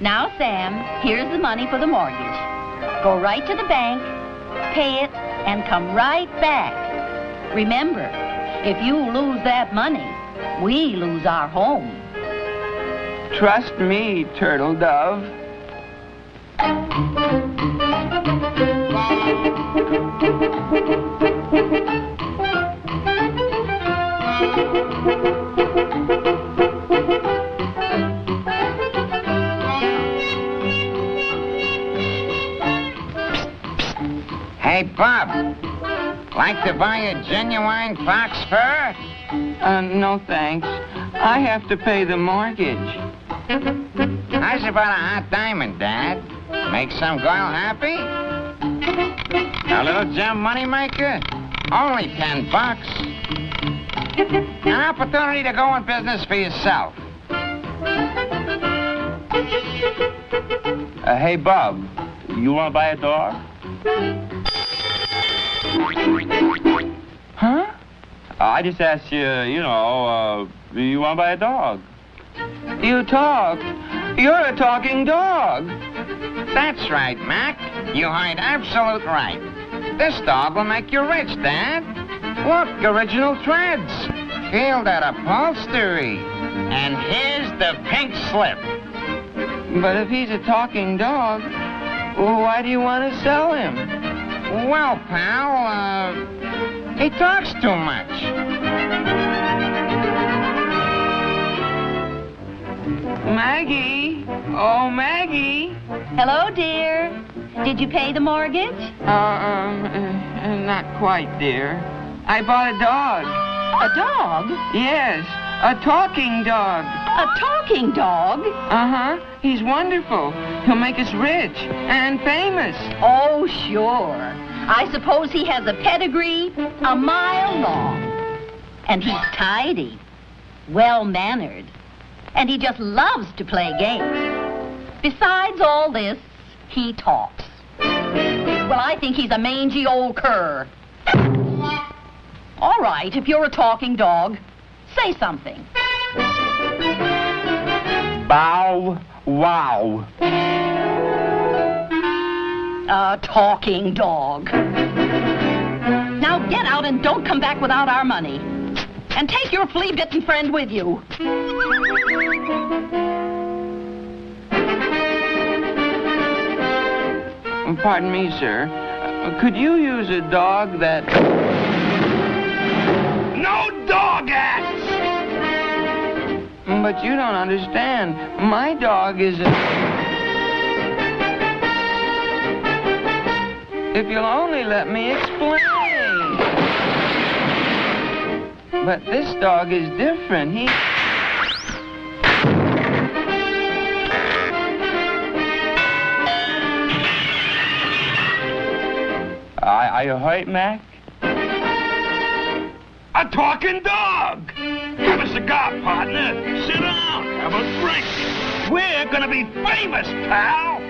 Now, Sam, here's the money for the mortgage. Go right to the bank, pay it, and come right back. Remember, if you lose that money, we lose our home. Trust me, Turtle Dove. Hey, Bob. Like to buy a genuine fox fur? No, thanks. I have to pay the mortgage. How's about a hot diamond, Dad? Make some girl happy? A little gem moneymaker? Only $10. An opportunity to go in business for yourself. Hey, Bob, you want to buy a dog? Huh? I just asked you, you want to buy a dog? You talk. You're a talking dog. That's right, Mac. You heard absolute right. This dog will make you rich, Dad. Look, original threads. Feel that upholstery. And here's the pink slip. But if he's a talking dog, why do you want to sell him? Well, pal, he talks too much. Maggie! Oh, Maggie! Hello, dear. Did you pay the mortgage? Not quite, dear. I bought a dog. A dog? Yes, a talking dog. A talking dog? Uh-huh. He's wonderful. He'll make us rich and famous. Oh, sure. I suppose he has a pedigree a mile long. And he's tidy, well-mannered, and he just loves to play games. Besides all this, he talks. Well, I think he's a mangy old cur. All right, if you're a talking dog, say something. Bow wow. A talking dog. Now get out and don't come back without our money. And take your flea-bitten friend with you. Pardon me, sir. Could you use a dog that... No dog acts! But you don't understand. My dog is a... If you'll only let me explain. But this dog is different. He... Are you hurt, Mac? A talking dog! Have a cigar, partner. Sit down. Have a drink. We're gonna be famous, pal!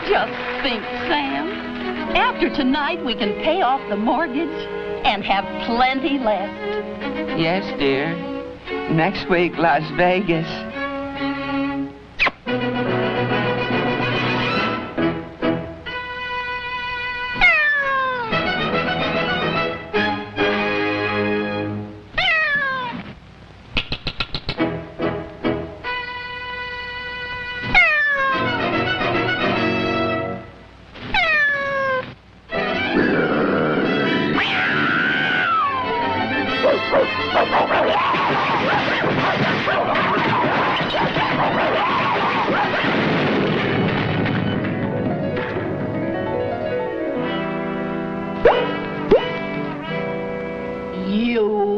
Just think, Sam. After tonight, we can pay off the mortgage and have plenty left. Yes, dear. Next week, Las Vegas.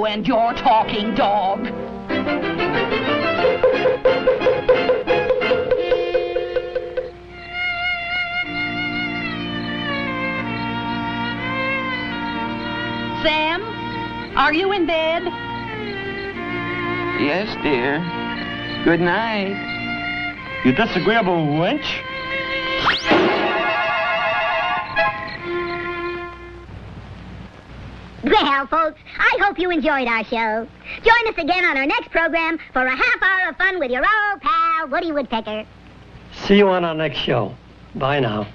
and your talking dog. Sam, are you in bed? Yes, dear. Good night. You disagreeable wench? Well, folks, I hope you enjoyed our show. Join us again on our next program for a half hour of fun with your old pal, Woody Woodpecker. See you on our next show. Bye now.